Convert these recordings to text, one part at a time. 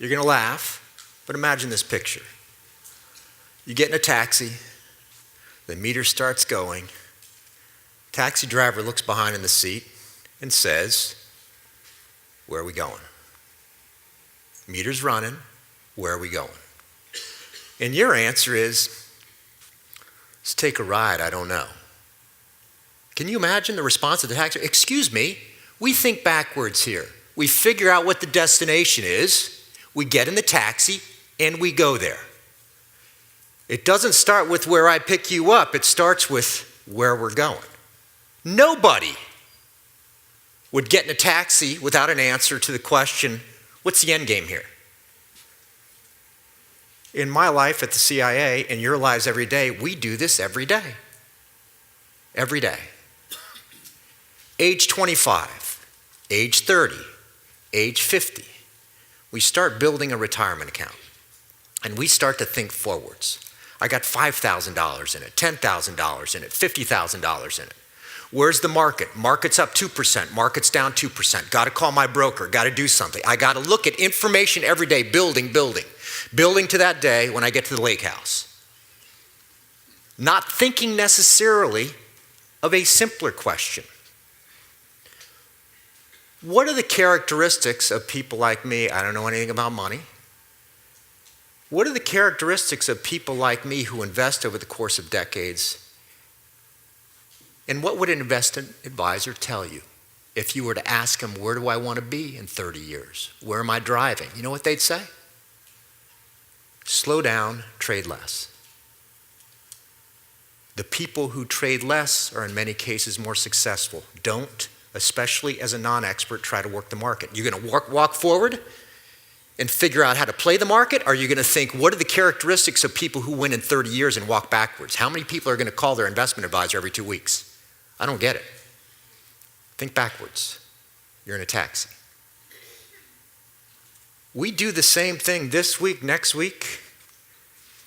You're going to laugh, but imagine this picture. You get in a taxi, the meter starts going, taxi driver looks behind in the seat and says, "Where are we going?" Meter's running, where are we going? And your answer is, "Let's take a ride, I don't know." Can you imagine the response of the taxi? "Excuse me, we think backwards here. We figure out what the destination is, we get in the taxi, and we go there. It doesn't start with where I pick you up, it starts with where we're going." Nobody would get in a taxi without an answer to the question, what's the end game here? In my life at the CIA, and your lives every day, we do this every day. Every day. Age 25, age 30, age 50, we start building a retirement account. And we start to think forwards. I got $5,000 in it, $10,000 in it, $50,000 in it. Where's the market? Market's up 2%, market's down 2%. Got to call my broker, got to do something. I got to look at information every day, building to that day when I get to the lake house. Not thinking necessarily of a simpler question. What are the characteristics of people like me? I don't know anything about money. What are the characteristics of people like me who invest over the course of decades? And what would an investment advisor tell you if you were to ask him, where do I want to be in 30 years? Where am I driving? You know what they'd say? Slow down, trade less. The people who trade less are in many cases more successful. Don't, especially as a non-expert, try to work the market. You're going to walk forward and figure out how to play the market? Or are you going to think, what are the characteristics of people who win in 30 years and walk backwards? How many people are going to call their investment advisor every 2 weeks? I don't get it. Think backwards. You're in a taxi. We do the same thing this week, next week.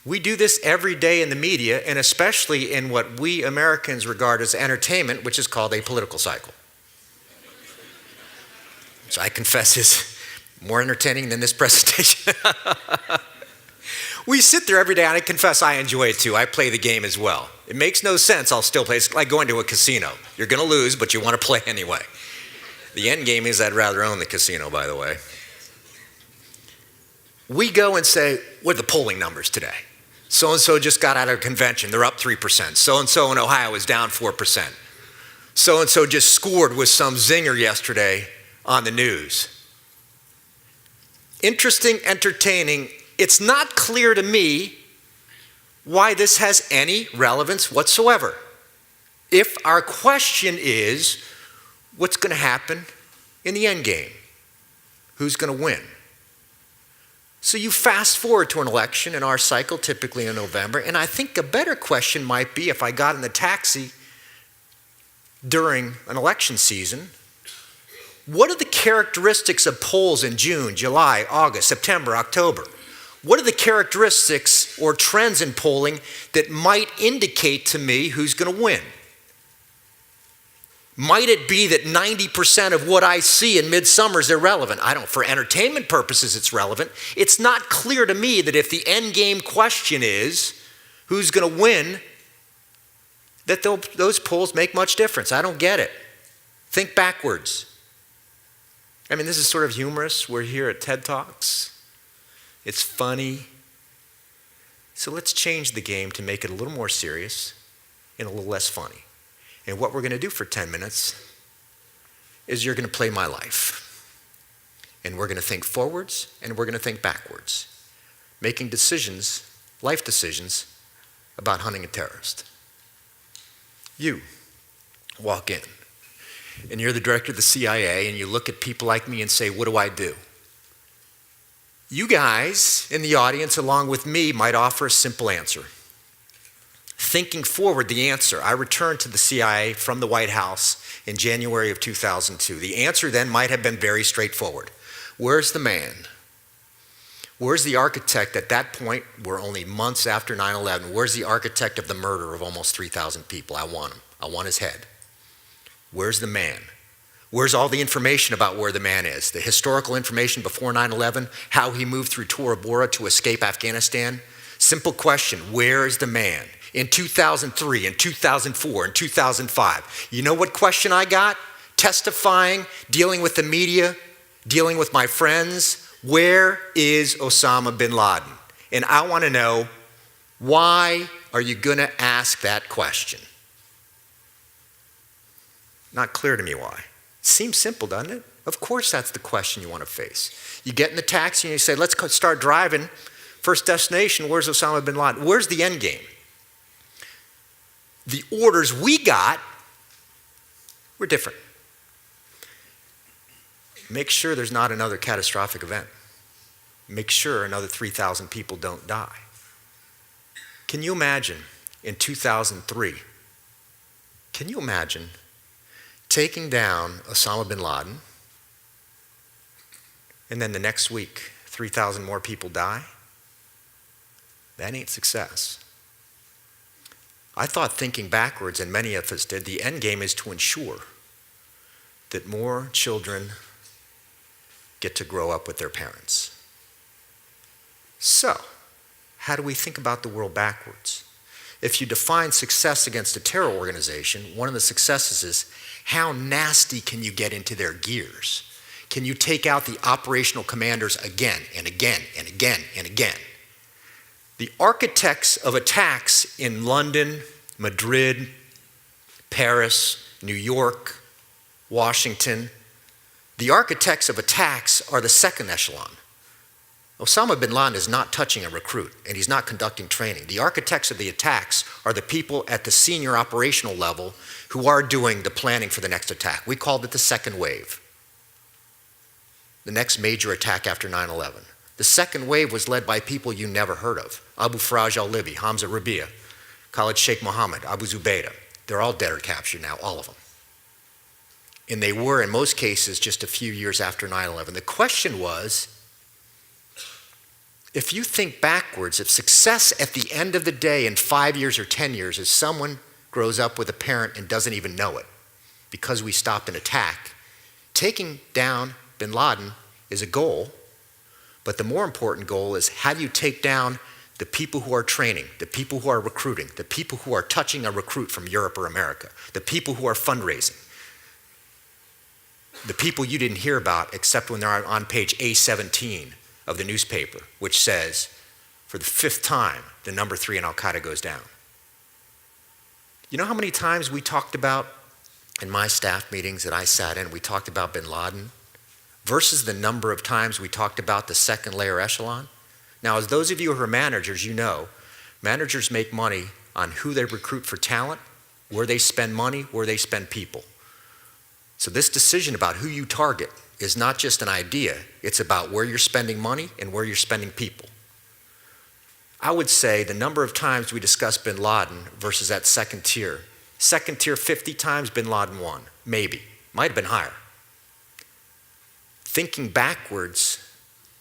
We do this every day in the media, and especially in what we Americans regard as entertainment, which is called a political cycle. Which I confess is more entertaining than this presentation. We sit there every day, and I confess I enjoy it too. I play the game as well. It makes no sense, I'll still play. It's like going to a casino. You're going to lose, but you want to play anyway. The end game is I'd rather own the casino, by the way. We go and say, what are the polling numbers today? So-and-so just got out of a convention. They're up 3%. So-and-so in Ohio is down 4%. So-and-so just scored with some zinger yesterday on the news. Interesting, entertaining. It's not clear to me why this has any relevance whatsoever. If our question is, what's going to happen in the end game? Who's going to win? So you fast forward to an election in our cycle, typically in November, and I think a better question might be if I got in the taxi during an election season, what are the characteristics of polls in June, July, August, September, October? What are the characteristics or trends in polling that might indicate to me who's going to win? Might it be that 90% of what I see in midsummer is irrelevant? For entertainment purposes it's relevant. It's not clear to me that if the end game question is who's going to win, that those polls make much difference. I don't get it. Think backwards. This is sort of humorous. We're here at TED Talks. It's funny. So let's change the game to make it a little more serious and a little less funny. And what we're going to do for 10 minutes is you're going to play my life. And we're going to think forwards and we're going to think backwards. Making decisions, life decisions, about hunting a terrorist. You walk in and you're the director of the CIA and you look at people like me and say, what do I do? You guys in the audience, along with me, might offer a simple answer. Thinking forward, the answer. I returned to the CIA from the White House in January of 2002. The answer then might have been very straightforward. Where's the man? Where's the architect at that point? We're only months after 9/11. Where's the architect of the murder of almost 3,000 people? I want him. I want his head. Where's the man? Where's all the information about where the man is? The historical information before 9/11, how he moved through Tora Bora to escape Afghanistan? Simple question, where is the man? In 2003, in 2004, in 2005. You know what question I got? Testifying, dealing with the media, dealing with my friends. Where is Osama bin Laden? And I want to know, why are you going to ask that question? Not clear to me why. Seems simple, doesn't it? Of course that's the question you want to face. You get in the taxi and you say, let's start driving. First destination, where's Osama bin Laden? Where's the end game? The orders we got were different. Make sure there's not another catastrophic event. Make sure another 3,000 people don't die. Can you imagine in 2003, can you imagine taking down Osama bin Laden and then the next week 3,000 more people die? That ain't success. I thought thinking backwards, and many of us did, the end game is to ensure that more children get to grow up with their parents. So, how do we think about the world backwards? If you define success against a terror organization, one of the successes is how nasty can you get into their gears? Can you take out the operational commanders again and again and again and again? The architects of attacks in London, Madrid, Paris, New York, Washington, the architects of attacks are the second echelon. Osama bin Laden is not touching a recruit, and he's not conducting training. The architects of the attacks are the people at the senior operational level who are doing the planning for the next attack. We called it the second wave, the next major attack after 9/11. The second wave was led by people you never heard of. Abu Faraj al-Libi, Hamza Rabia, Khalid Sheikh Mohammed, Abu Zubaydah. They're all dead or captured now, all of them. And they were, in most cases, just a few years after 9/11. The question was, if you think backwards, if success at the end of the day in 5 years or 10 years is someone grows up with a parent and doesn't even know it because we stopped an attack, taking down bin Laden is a goal. But the more important goal is, how do you take down the people who are training, the people who are recruiting, the people who are touching a recruit from Europe or America, the people who are fundraising, the people you didn't hear about except when they're on page A17 of the newspaper, which says, for the 5th time, the number 3 in Al-Qaeda goes down. You know how many times we talked about, in my staff meetings that I sat in, we talked about bin Laden versus the number of times we talked about the second layer echelon? Now, as those of you who are managers, you know, managers make money on who they recruit for talent, where they spend money, where they spend people. So this decision about who you target is not just an idea, it's about where you're spending money and where you're spending people. I would say the number of times we discuss bin Laden versus that second tier 50 times bin Laden won, maybe, might have been higher. Thinking backwards,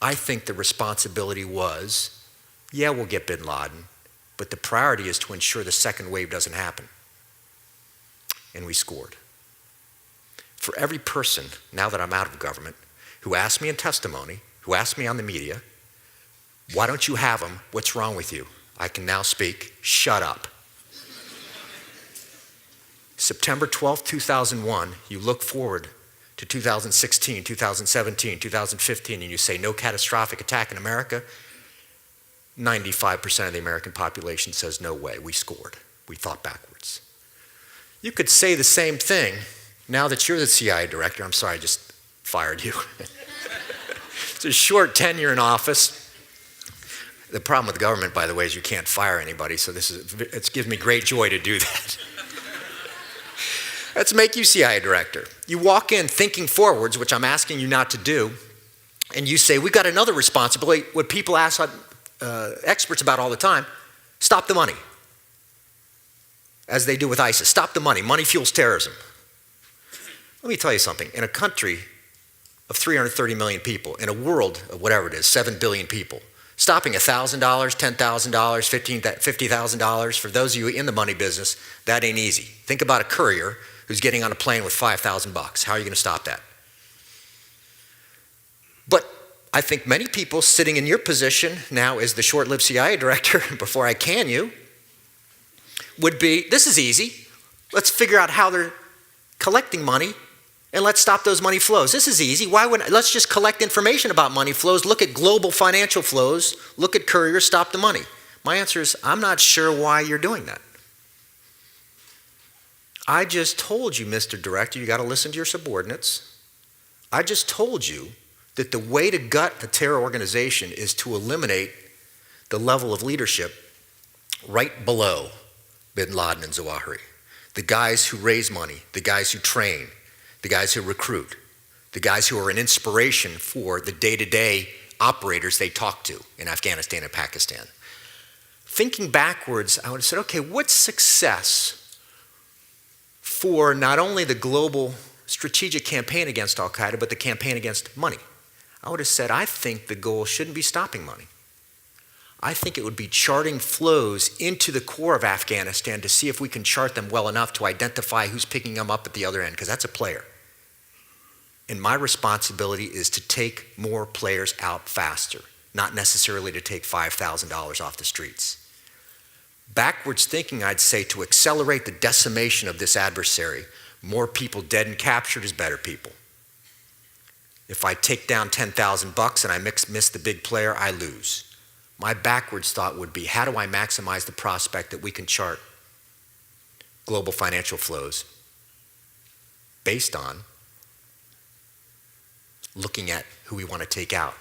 I think the responsibility was, yeah, we'll get bin Laden, but the priority is to ensure the second wave doesn't happen. And we scored. For every person, now that I'm out of government, who asked me in testimony, who asked me on the media, why don't you have them? What's wrong with you? I can now speak, shut up. September 12, 2001, you look forward to 2016, 2017, 2015, and you say no catastrophic attack in America, 95% of the American population says no way, we scored. We thought backwards. You could say the same thing now that you're the CIA director. I'm sorry, I just fired you. It's a short tenure in office. The problem with government, by the way, is you can't fire anybody, so it gives me great joy to do that. Let's make you CIA director. You walk in thinking forwards, which I'm asking you not to do, and you say, we've got another responsibility, what people ask experts about all the time, stop the money. As they do with ISIS, stop the money. Money fuels terrorism. Let me tell you something. In a country of 330 million people, in a world of whatever it is, 7 billion people, stopping $1,000, $10,000, $50,000, for those of you in the money business, that ain't easy. Think about a courier who's getting on a plane with $5,000. How are you going to stop that? But I think many people sitting in your position now as the short-lived CIA director, before I can you, would be, this is easy. Let's figure out how they're collecting money and let's stop those money flows. This is easy. Let's just collect information about money flows, look at global financial flows, look at couriers, stop the money. My answer is, I'm not sure why you're doing that. I just told you, Mr. Director, you got to listen to your subordinates. I just told you that the way to gut a terror organization is to eliminate the level of leadership right below bin Laden and Zawahiri. The guys who raise money, the guys who train, the guys who recruit, the guys who are an inspiration for the day-to-day operators they talk to in Afghanistan and Pakistan. Thinking backwards, I would have said, okay, what's success for not only the global strategic campaign against al-Qaeda, but the campaign against money? I would have said, I think the goal shouldn't be stopping money. I think it would be charting flows into the core of Afghanistan to see if we can chart them well enough to identify who's picking them up at the other end, because that's a player. And my responsibility is to take more players out faster, not necessarily to take $5,000 off the streets. Backwards thinking, I'd say, to accelerate the decimation of this adversary, more people dead and captured is better people. If I take down $10,000 and I miss the big player, I lose. My backwards thought would be, how do I maximize the prospect that we can chart global financial flows based on looking at who we want to take out,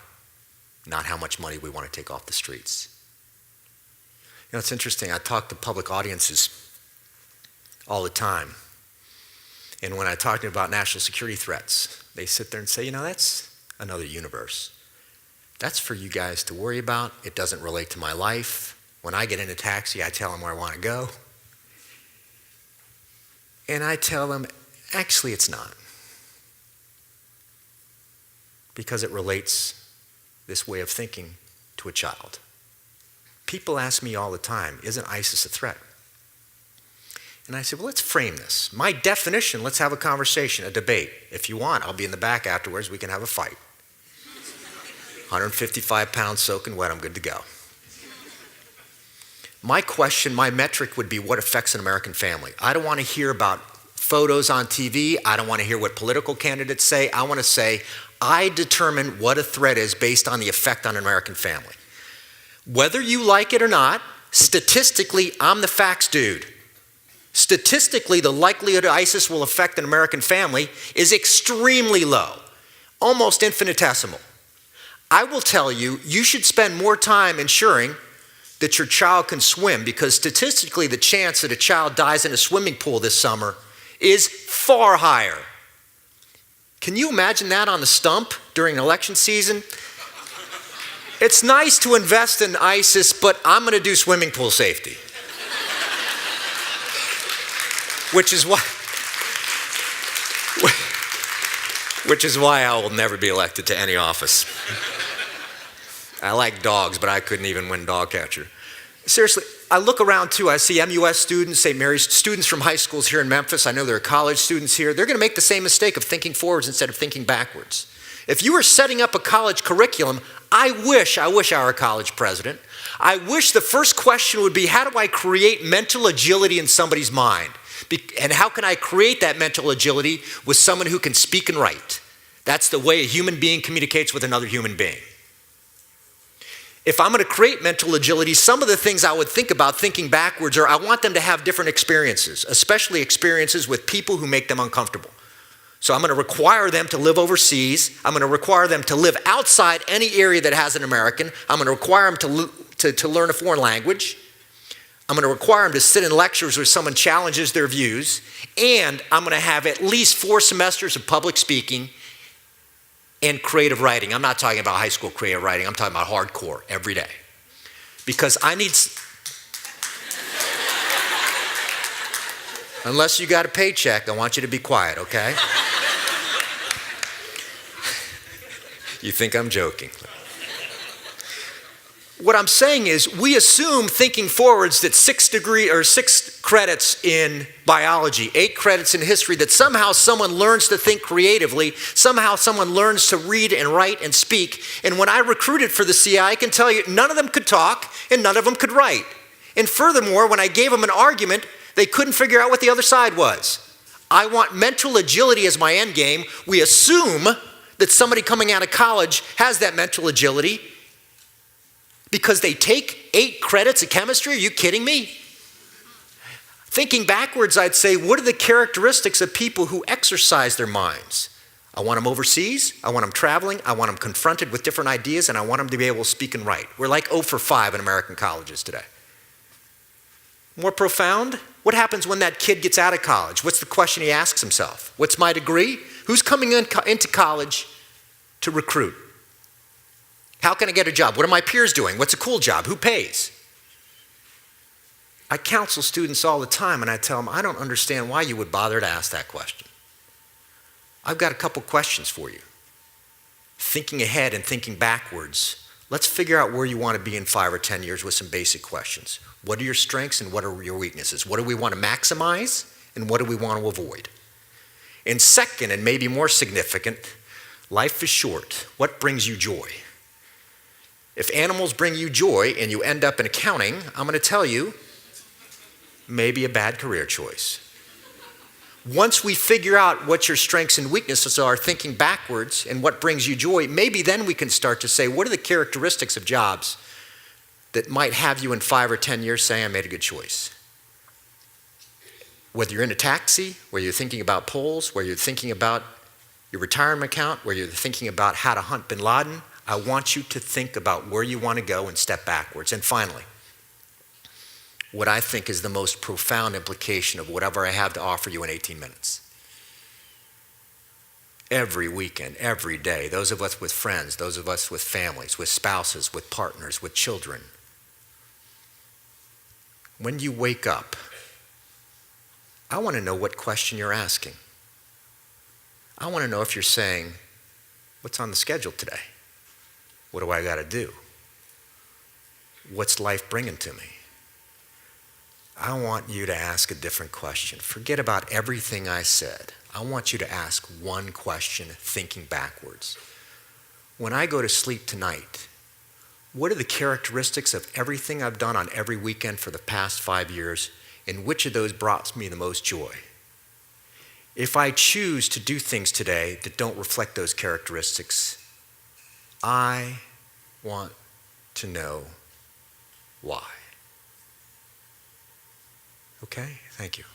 not how much money we want to take off the streets. You know, it's interesting. I talk to public audiences all the time. And when I talk to them about national security threats, they sit there and say, you know, that's another universe. That's for you guys to worry about. It doesn't relate to my life. When I get in a taxi, I tell them where I want to go. And I tell them, actually, it's not. Because it relates this way of thinking to a child. People ask me all the time, isn't ISIS a threat? And I said, well, let's frame this. My definition, let's have a conversation, a debate. If you want, I'll be in the back afterwards. We can have a fight. 155 pounds soaking wet, I'm good to go. My question, my metric would be what affects an American family. I don't want to hear about photos on TV. I don't want to hear what political candidates say. I want to say, I determine what a threat is based on the effect on an American family. Whether you like it or not, statistically, I'm the facts dude. Statistically, the likelihood ISIS will affect an American family is extremely low, almost infinitesimal. I will tell you, you should spend more time ensuring that your child can swim, because statistically, the chance that a child dies in a swimming pool this summer is far higher. Can you imagine that on the stump during an election season? It's nice to invest in ISIS, but I'm going to do swimming pool safety. Which is why I will never be elected to any office. I like dogs, but I couldn't even win dog catcher. Seriously, I look around too. I see MUS students, St. Mary's students from high schools here in Memphis. I know there are college students here. They're going to make the same mistake of thinking forwards instead of thinking backwards. If you were setting up a college curriculum, I wish I were a college president. I wish the first question would be, how do I create mental agility in somebody's mind? And how can I create that mental agility with someone who can speak and write? That's the way a human being communicates with another human being. If I'm going to create mental agility, some of the things I would think about thinking backwards are I want them to have different experiences, especially experiences with people who make them uncomfortable. So I'm going to require them to live overseas. I'm going to require them to live outside any area that has an American. I'm going to require them to learn a foreign language. I'm going to require them to sit in lectures where someone challenges their views. And I'm going to have at least 4 semesters of public speaking and creative writing. I'm not talking about high school creative writing. I'm talking about hardcore every day. Because I need... Unless you got a paycheck, I want you to be quiet, okay? You think I'm joking. What I'm saying is we assume thinking forwards that 6 credits in biology, 8 credits in history, that somehow someone learns to think creatively, somehow someone learns to read and write and speak. And when I recruited for the CIA, I can tell you none of them could talk and none of them could write. And furthermore, when I gave them an argument, they couldn't figure out what the other side was. I want mental agility as my end game. We assume that somebody coming out of college has that mental agility because they take 8 credits of chemistry. Are you kidding me? Thinking backwards, I'd say, what are the characteristics of people who exercise their minds? I want them overseas. I want them traveling. I want them confronted with different ideas, and I want them to be able to speak and write. We're like 0 for 5 in American colleges today. More profound, what happens when that kid gets out of college? What's the question he asks himself? What's my degree? Who's coming into college to recruit? How can I get a job? What are my peers doing? What's a cool job? Who pays? I counsel students all the time, and I tell them, I don't understand why you would bother to ask that question. I've got a couple questions for you. Thinking ahead and thinking backwards, let's figure out where you want to be in 5 or 10 years with some basic questions. What are your strengths and what are your weaknesses? What do we want to maximize and what do we want to avoid? And second, and maybe more significant, life is short. What brings you joy? If animals bring you joy and you end up in accounting, I'm going to tell you, maybe a bad career choice. Once we figure out what your strengths and weaknesses are, thinking backwards, and what brings you joy, maybe then we can start to say, what are the characteristics of jobs that might have you in 5 or 10 years saying, I made a good choice? Whether you're in a taxi, whether you're thinking about polls, whether you're thinking about your retirement account, whether you're thinking about how to hunt bin Laden, I want you to think about where you want to go and step backwards. And finally, what I think is the most profound implication of whatever I have to offer you in 18 minutes. Every weekend, every day, those of us with friends, those of us with families, with spouses, with partners, with children, when you wake up, I want to know what question you're asking. I want to know if you're saying, what's on the schedule today? What do I got to do? What's life bringing to me? I want you to ask a different question. Forget about everything I said. I want you to ask one question, thinking backwards. When I go to sleep tonight, what are the characteristics of everything I've done on every weekend for the past 5 years, and which of those brought me the most joy? If I choose to do things today that don't reflect those characteristics, I want to know why. Okay? Thank you.